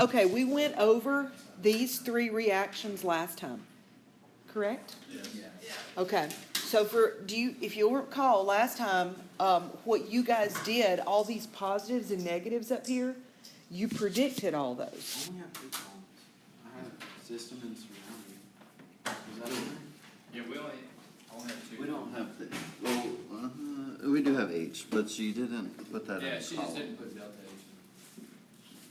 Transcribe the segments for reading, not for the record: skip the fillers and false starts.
Okay, we went over these three reactions last time, correct? Yes. Okay, so if you'll recall, last time, what you guys did, all these positives and negatives up here, you predicted all those. I only have 2 columns. I have system and surrounding. Is that okay? Yeah, we only have 2. We don't have the, well, we do have H, but she didn't put that in Yeah, the she column. just didn't put delta H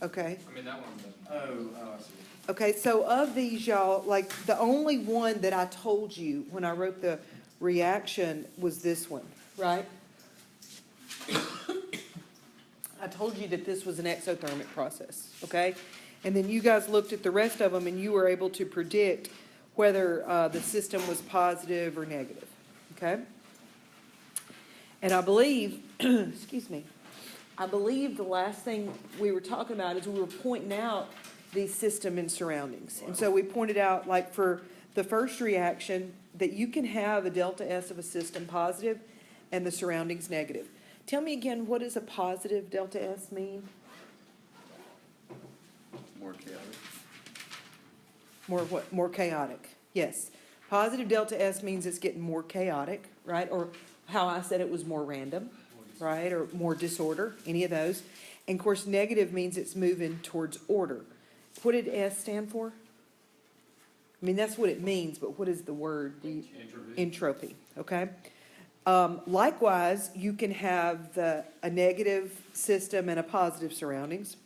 Okay, in. I mean, that one doesn't. Oh, I see. okay, so of these, y'all, like, the only one that I told you when I wrote the reaction was this one, right? I told you that this was an exothermic process, okay? And then you guys looked at the rest of them and you were able to predict whether the system was positive or negative, okay? And I believe, excuse me, I believe the last thing we were talking about is we were pointing out the system and surroundings. And so we pointed out, like for the first reaction, that you can have a delta S of a system positive and the surroundings negative. Tell me again, what does a positive delta S mean? More chaotic. More what? More chaotic. Yes. Positive delta S means it's getting more chaotic, right? Or how I said it was more random, right? Or more disorder, any of those. And of course, negative means it's moving towards order. What did S stand for? I mean, that's what it means, but what is the word? Entropy, okay? Likewise, you can have a negative system and a positive surroundings,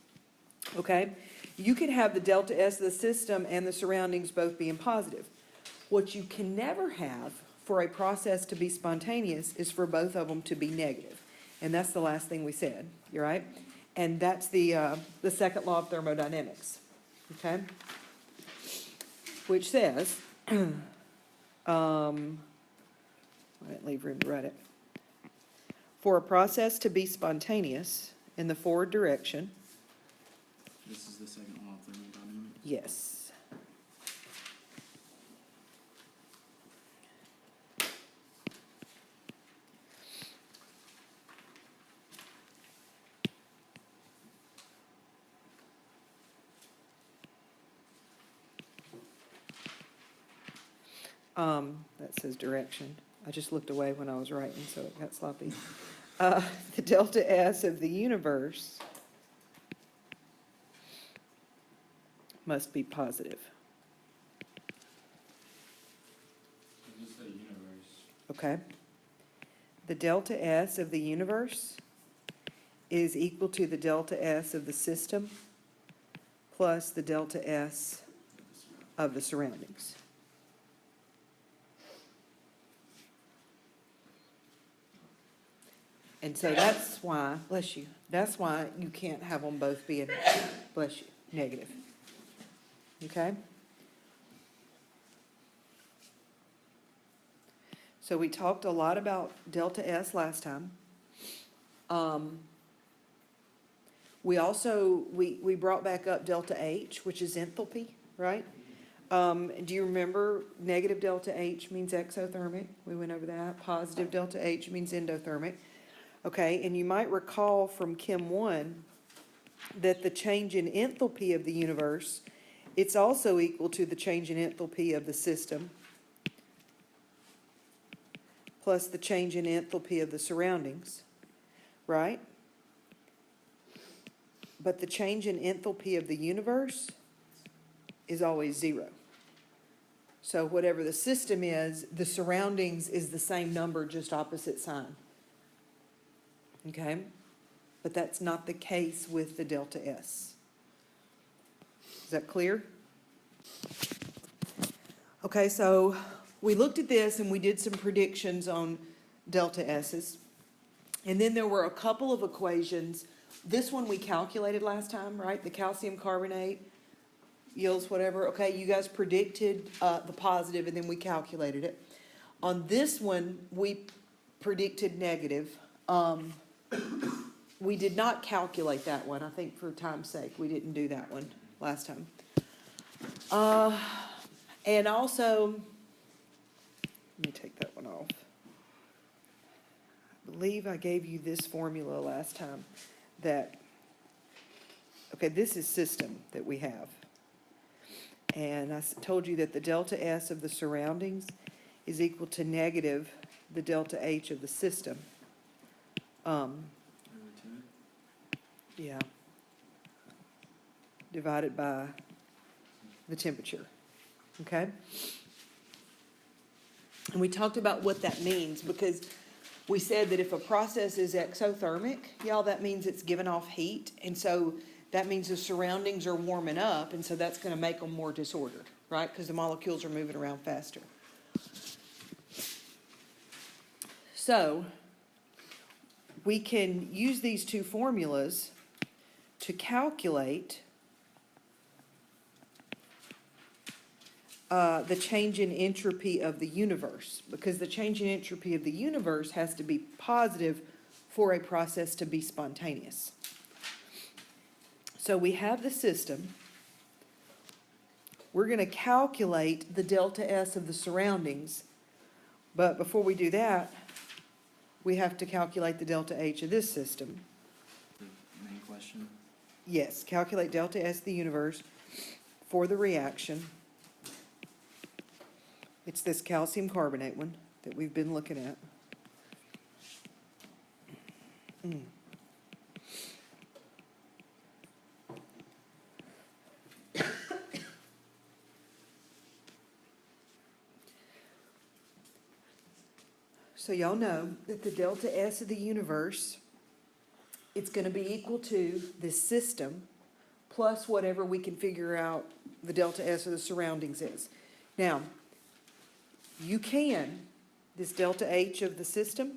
okay? You can have the delta S of the system and the surroundings both being positive. What you can never have for a process to be spontaneous is for both of them to be negative. And that's the last thing we said, you're right? And that's the second law of thermodynamics, okay? Which says, I didn't leave room to write it. For a process to be spontaneous in the forward direction, This is the second law of thermodynamics. yes. That says direction. I just looked away when I was writing, so it got sloppy. The delta S of the universe must be positive. Just say universe. Okay? The delta S of the universe is equal to the delta S of the system plus the delta S of the surroundings. And so that's why, bless you, that's why you can't have them both being, bless you, negative. Okay? So we talked a lot about delta S last time. We also, we brought back up delta H, which is enthalpy, right? Do you remember negative delta H means exothermic? We went over that. Positive delta H means endothermic. Okay, and you might recall from Chem 1 that the change in enthalpy of the universe, it's also equal to the change in enthalpy of the system plus the change in enthalpy of the surroundings, right? But the change in enthalpy of the universe is always 0. So whatever the system is, the surroundings is the same number, just opposite sign. Okay? But that's not the case with the delta S. Is that clear? Okay, so we looked at this and we did some predictions on delta S's. And then there were a couple of equations. This one we calculated last time, right? The calcium carbonate yields whatever. Okay, you guys predicted the positive and then we calculated it. On this one, we predicted negative. We did not calculate that one. I think for time's sake, we didn't do that one last time. And also, let me take that one off. I believe I gave you this formula last time that Okay, this is system that we have. And I told you that the delta S of the surroundings is equal to negative the delta H of the system. Over two. Yeah. Divided by the temperature, okay? And we talked about what that means, because we said that if a process is exothermic, y'all, that means it's giving off heat, and so that means the surroundings are warming up, and so that's gonna make them more disordered, right? Because the molecules are moving around faster. So, we can use these two formulas to calculate the change in entropy of the universe, because the change in entropy of the universe has to be positive for a process to be spontaneous. So we have the system. We're going to calculate the delta S of the surroundings, but before we do that, we have to calculate the delta H of this system. The main question. Yes, calculate delta S of the universe for the reaction. It's this calcium carbonate one that we've been looking at. So y'all know that the delta S of the universe, it's going to be equal to this system plus whatever we can figure out the delta S of the surroundings is. Now, you can, this delta H of the system,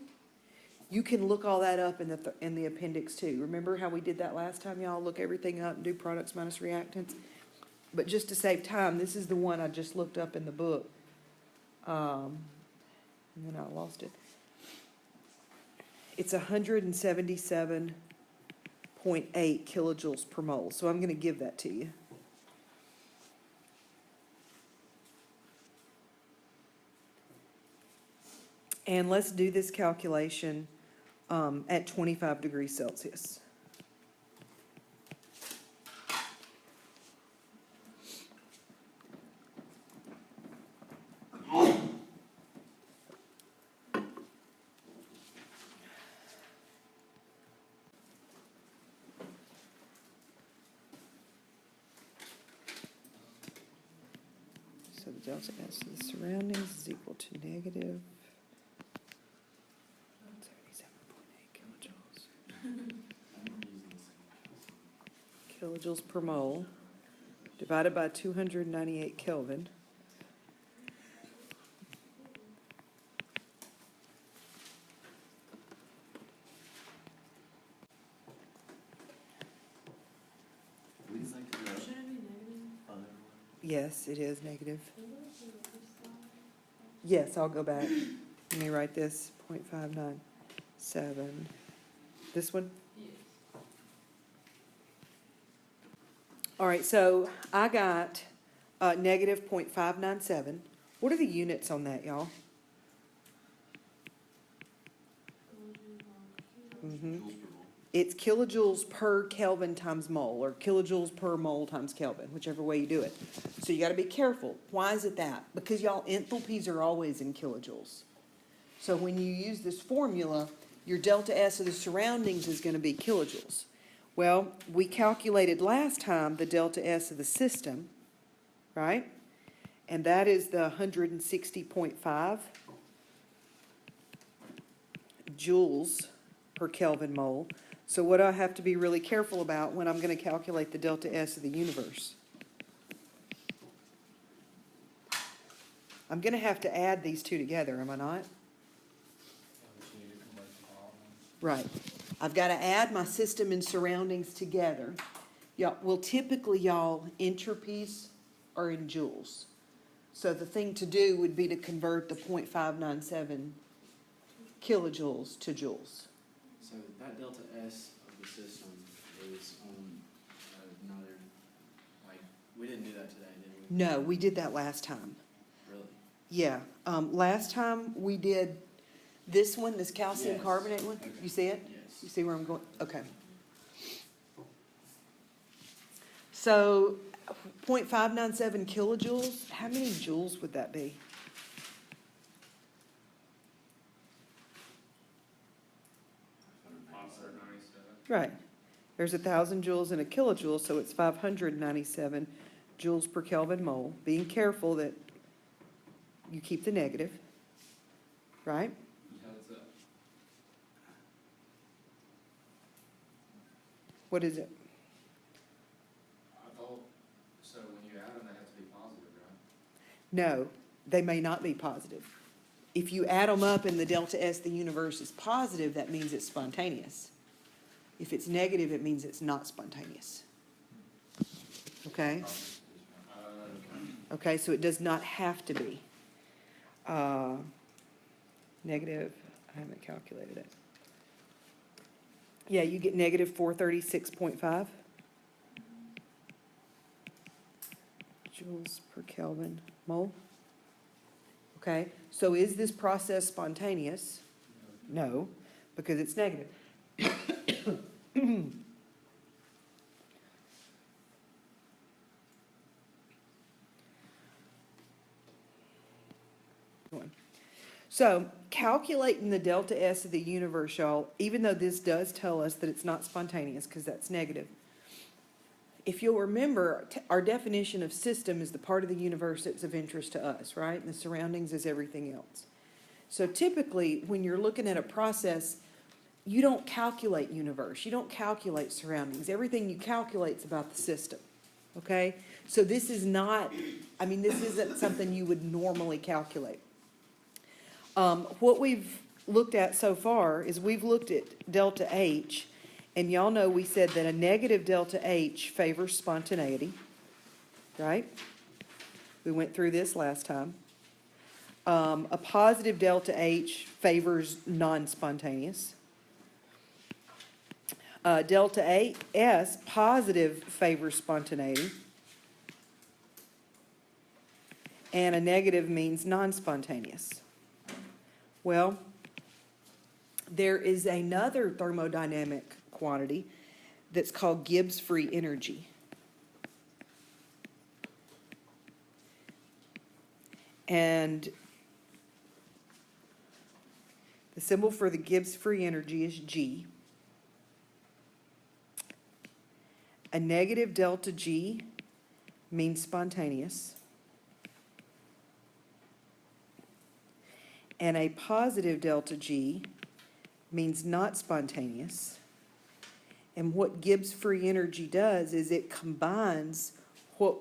you can look all that up in the appendix too. Remember how we did that last time, y'all? Look everything up and do products minus reactants. But just to save time, this is the one I just looked up in the book. And then I lost it. It's 177.8 kilojoules per mole. So I'm going to give that to you. And let's do this calculation at 25 degrees Celsius. So the delta S of the surroundings is equal to negative 77.8 kilojoules per mole divided by 298 Kelvin. Yes, it is negative. Yes, I'll go back. Let me write this, 0.597. This one? All right, so I got negative 0.597. What are the units on that, y'all? It's kilojoules per Kelvin times mole, or kilojoules per mole times Kelvin, whichever way you do it. So you got to be careful. Why is it that? Because y'all, enthalpies are always in kilojoules. So when you use this formula, your delta S of the surroundings is going to be kilojoules. Well, we calculated last time the delta S of the system, right? And that is the 160.5 joules per Kelvin mole. So what do I have to be really careful about when I'm going to calculate the delta S of the universe? I'm going to have to add these two together, am I not? Right. I've got to add my system and surroundings together. Y'all, well, typically, y'all, entropies are in joules. So the thing to do would be to convert the 0.597 kilojoules to joules. So that delta S of the system is on another, like, we didn't do that today, did we? No, we did that last time. Really? Yeah. Last time we did this one, this calcium Yes. carbonate one. Okay. You see it? Yes. You see where I'm going? Okay. So 0.597 kilojoules, how many joules would that be? Offset 97. Right. There's 1,000 joules in a kilojoule, so it's 597 joules per Kelvin mole. Being careful that you keep the negative, right? How's that? What is it? I thought, so when you add them, they have to be positive, right? No, they may not be positive. If you add them up and the delta S, the universe, is positive, that means it's spontaneous. If it's negative, it means it's not spontaneous. Okay? Okay, so it does not have to be. Negative, I haven't calculated it. Yeah, you get negative 436.5 joules per Kelvin mole. Okay, so is this process spontaneous? No, because it's negative. So calculating the delta S of the universe, y'all, even though this does tell us that it's not spontaneous because that's negative, if you'll remember, our definition of system is the part of the universe that's of interest to us, right? And the surroundings is everything else. So typically, when you're looking at a process, you don't calculate universe, you don't calculate surroundings. Everything you calculate is about the system, okay? So this is not, I mean, this isn't something you would normally calculate. What we've looked at so far is we've looked at delta H, and y'all know we said that a negative delta H favors spontaneity, right? We went through this last time. A positive delta H favors non-spontaneous. Delta S, positive, favors spontaneity. And a negative means non-spontaneous. Well, there is another thermodynamic quantity that's called Gibbs free energy. And the symbol for the Gibbs free energy is G. A negative delta G means spontaneous. And a positive delta G means not spontaneous. And what Gibbs free energy does is it combines what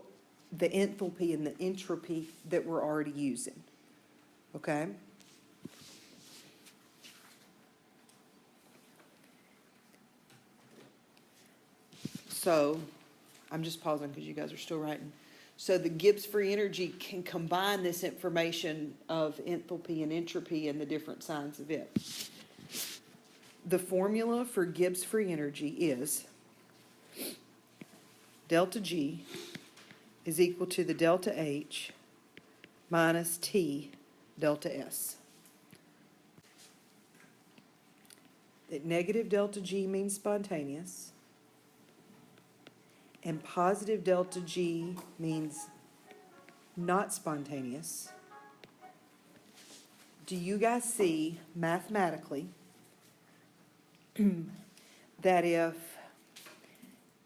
the enthalpy and the entropy that we're already using. Okay? So, I'm just pausing because you guys are still writing. So the Gibbs free energy can combine this information of enthalpy and entropy and the different signs of it. The formula for Gibbs free energy is delta G is equal to the delta H minus T delta S. That negative delta G means spontaneous, and positive delta G means not spontaneous. Do you guys see mathematically that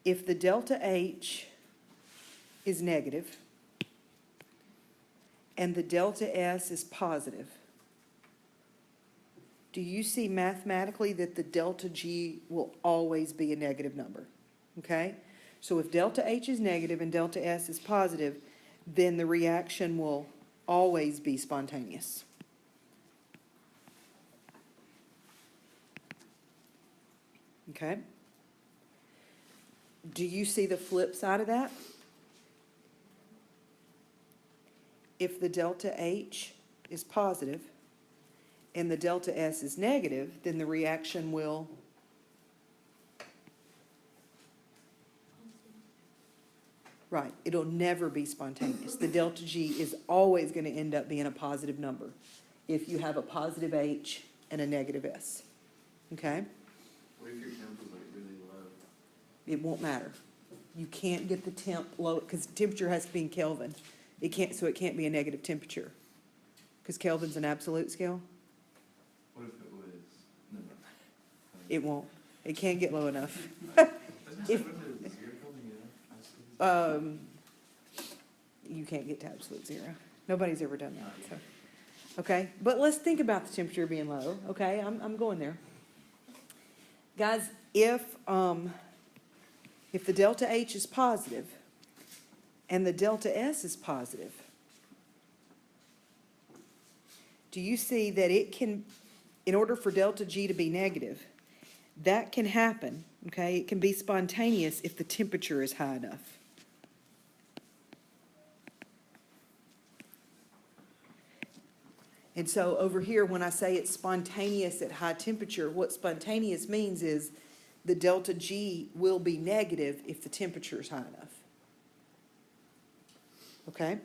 if the delta H is negative and the delta S is positive, do you see mathematically that the delta G will always be a negative number? Okay? So if delta H is negative and delta S is positive, then the reaction will always be spontaneous. Okay? Do you see the flip side of that? If the delta H is positive and the delta S is negative, then the reaction will right, it'll never be spontaneous. The delta G is always going to end up being a positive number if you have a positive H and a negative S. Okay? What if your temp was like really low? It won't matter You can't get the temp low, because temperature has to be in Kelvin. So it can't be a negative temperature. Because Kelvin's an absolute scale. What if it was, no, It won't. It can't get low enough. If- You can't get to absolute zero. Nobody's ever done that, so. Okay, but let's think about the temperature being low, okay? I'm going there. Guys, if the delta H is positive and the delta S is positive, do you see that it can, in order for delta G to be negative, that can happen, okay? It can be spontaneous if the temperature is high enough. And so over here, when I say it's spontaneous at high temperature, what spontaneous means is the delta G will be negative if the temperature is high enough. Okay?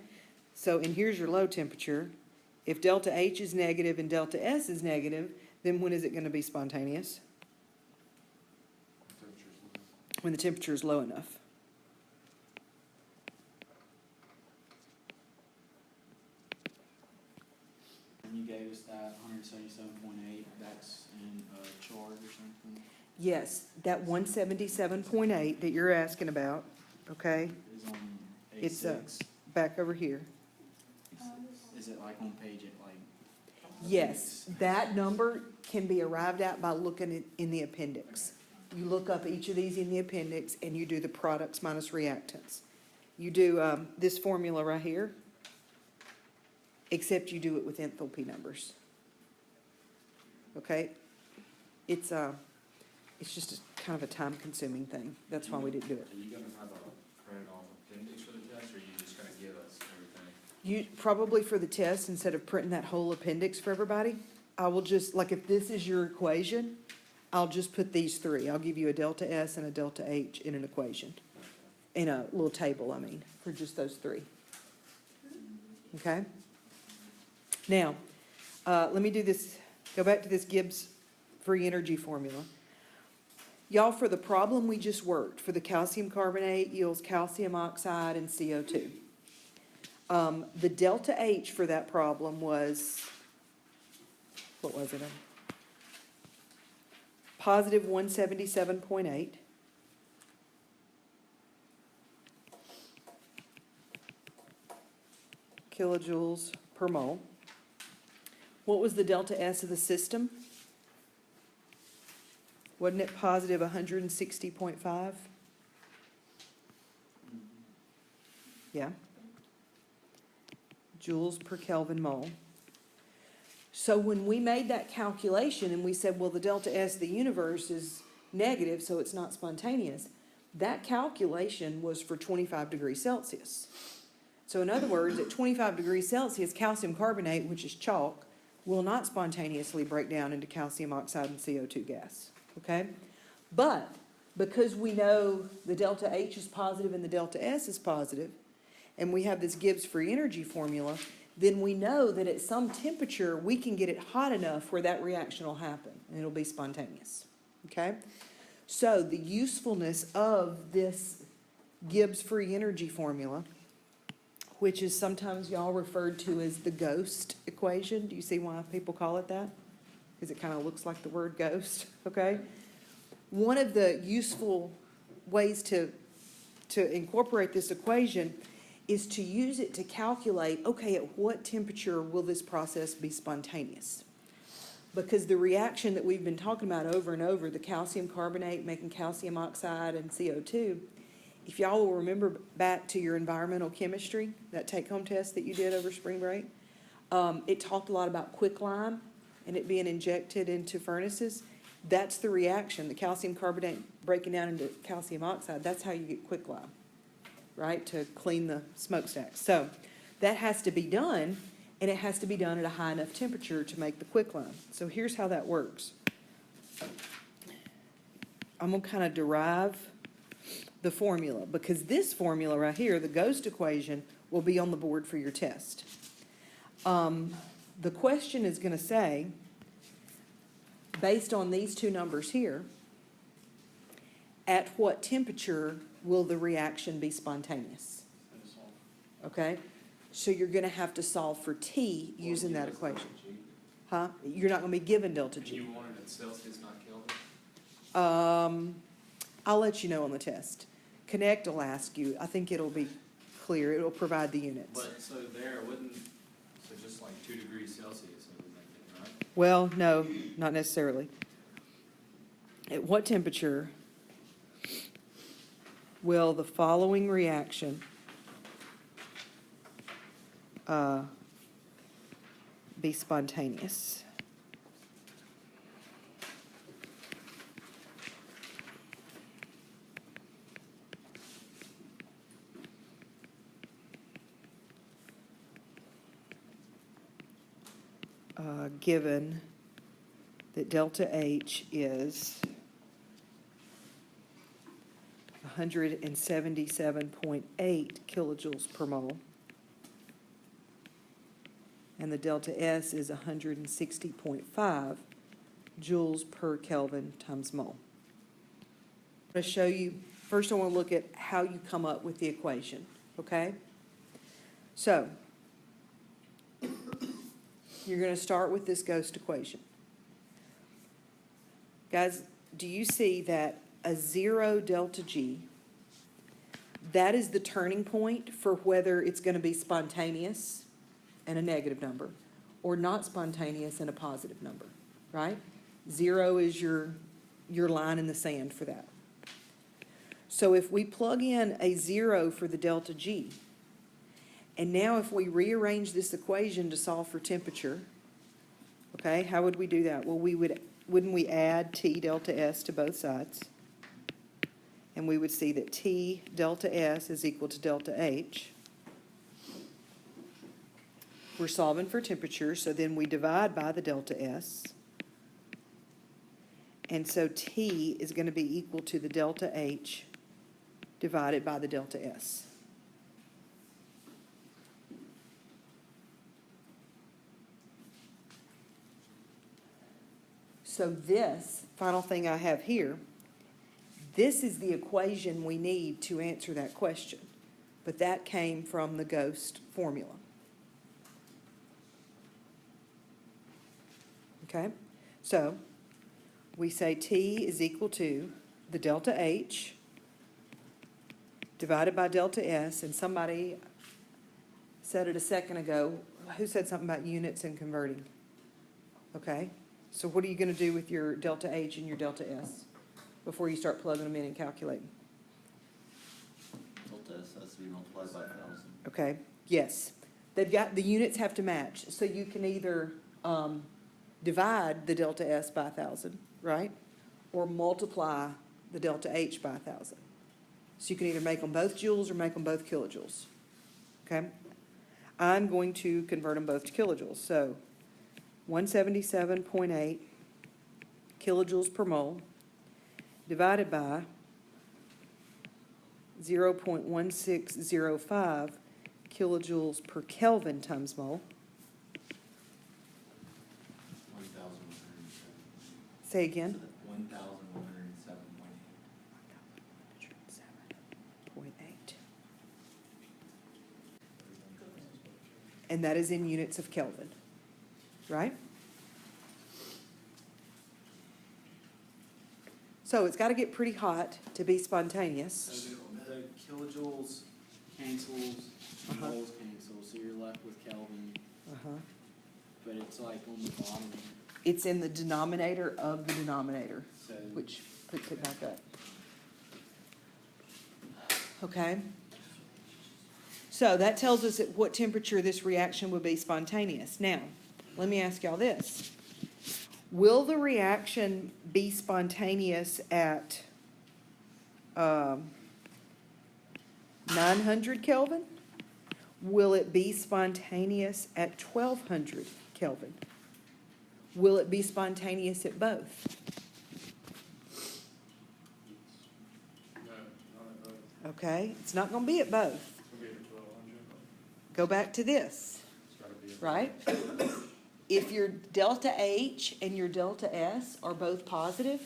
So, and here's your low temperature. If delta H is negative and delta S is negative, then when is it going to be spontaneous? When the temperature is low enough. And you gave us that 177.8, that's in a chart or something? Yes, that 177.8 that you're asking about, okay, Is on It's, A6. back over here. Is it like on page it, like? Yes, that number can be arrived at by looking in the appendix. You look up each of these in the appendix and you do the products minus reactants. You do this formula right here, except you do it with enthalpy numbers. Okay? It's just kind of a time-consuming thing. That's why we didn't do it. Are you gonna have a printed off appendix for the test, or are you just gonna give us everything? You, probably for the test, instead of printing that whole appendix for everybody, I will just, like if this is your equation, I'll just put these three. I'll give you a delta S and a delta H in an equation. In a little table, I mean, for just those three. Okay? Now, let me do this, go back to this Gibbs free energy formula. Y'all, for the problem we just worked, for the calcium carbonate yields calcium oxide and CO2. The delta H for that problem was, what was it? Positive 177.8. Kilojoules per mole. What was the delta S of the system? Wasn't it positive 160.5? Yeah. Joules per Kelvin mole. So when we made that calculation and we said, well, the delta S of the universe is negative, so it's not spontaneous, that calculation was for 25 degrees Celsius. So in other words, at 25 degrees Celsius, calcium carbonate, which is chalk, will not spontaneously break down into calcium oxide and CO2 gas. Okay? But because we know the delta H is positive and the delta S is positive, and we have this Gibbs free energy formula, then we know that at some temperature we can get it hot enough where that reaction will happen and it'll be spontaneous. Okay? So the usefulness of this Gibbs free energy formula, which is sometimes y'all referred to as the ghost equation. Do you see why people call it that? Because it kind of looks like the word ghost, okay? One of the useful ways to incorporate this equation is to use it to calculate, okay, at what temperature will this process be spontaneous? Because the reaction that we've been talking about over and over, the calcium carbonate making calcium oxide and CO2, if y'all will remember back to your environmental chemistry, that take-home test that you did over spring break, it talked a lot about quicklime and it being injected into furnaces. That's the reaction, the calcium carbonate breaking down into calcium oxide. That's how you get quicklime, right, to clean the smokestacks. So that has to be done, and it has to be done at a high enough temperature to make the quicklime. So here's how that works. I'm going to kind of derive the formula, because this formula right here, the ghost equation, will be on the board for your test. The question is going to say, based on these two numbers here, at what temperature will the reaction be spontaneous? Okay? So you're gonna have to solve for T using that equation. Huh? You're not gonna be given delta And G. you wanted it Celsius, not Kelvin? I'll let you know on the test. Connect will ask you. I think it'll be clear. It'll provide the units. But, so there, wouldn't, so just like 2 degrees Celsius, it would make it, right? Well, no, not necessarily. At what temperature will the following reaction be spontaneous? Given that delta H is 177.8 kilojoules per mole, and the delta S is 160.5 joules per Kelvin times mole. I'm going to show you, first I want to look at how you come up with the equation, okay? So, you're going to start with this ghost equation. Guys, do you see that a 0 delta G, that is the turning point for whether it's going to be spontaneous and a negative number, or not spontaneous and a positive number, right? 0 is your line in the sand for that. So if we plug in a 0 for the delta G, and now if we rearrange this equation to solve for temperature, okay, how would we do that? Well, wouldn't we add T delta S to both sides? And we would see that T delta S is equal to delta H. We're solving for temperature, so then we divide by the delta S. And so T is going to be equal to the delta H divided by the delta S. So this final thing I have here, this is the equation we need to answer that question. But that came from the ghost formula. Okay? So we say T is equal to the delta H divided by delta S, and somebody said it a second ago. Who said something about units and converting? Okay? So what are you going to do with your delta H and your delta S before you start plugging them in and calculating? Delta S has to be multiplied by 1,000. Okay, yes. They've got, the units have to match. So you can either divide the delta S by 1,000, right? Or multiply the delta H by 1,000. So you can either make them both joules or make them both kilojoules. Okay? I'm going to convert them both to kilojoules. So 177.8 kilojoules per mole divided by 0.1605 kilojoules per Kelvin times mole. 1,107. Say again. 1,107.8. And that is in units of Kelvin, right? So it's got to get pretty hot to be spontaneous. So the kilojoules cancels, Uh-huh. moles cancel, so you're left with Kelvin, but it's like on the bottom, It's in the denominator of the denominator, so. which puts it back up. Okay? So that tells us at what temperature this reaction would be spontaneous. Now, let me ask y'all this. Will the reaction be spontaneous at 900 Kelvin? Will it be spontaneous at 1200 Kelvin? Will it be spontaneous at both? No, not at both. Okay, it's not going to be at both. It'll be at 1,200. Go back to this, It's gotta be at right? If your delta H and your delta S are both positive,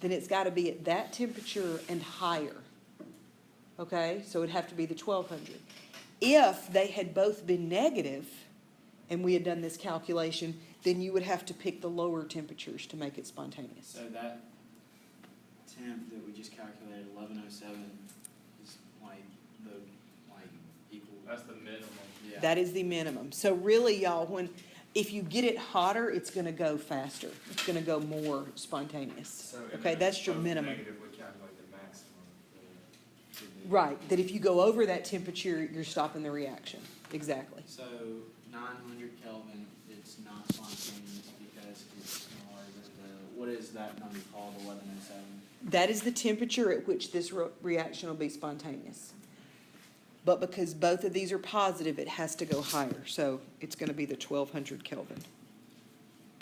then it's gotta be at that temperature and higher. Okay, so it'd have to be the 1200. If they had both been negative, and we had done this calculation, then you would have to pick the lower temperatures to make it spontaneous. So that temp that we just calculated, 1107, is like the, like, equal. That's the minimum. Yeah. That is the minimum. So really, y'all, if you get it hotter, it's gonna go faster. It's gonna go more spontaneous. So if Okay, it's that's your both minimum. negative, we calculate the maximum. Right, that if you go over that temperature, you're stopping the reaction. Exactly. So 900 Kelvin, it's not spontaneous because it's smaller than the, what is that number called, 1107? That is the temperature at which this reaction will be spontaneous. But because both of these are positive, it has to go higher. So it's gonna be the 1200 Kelvin.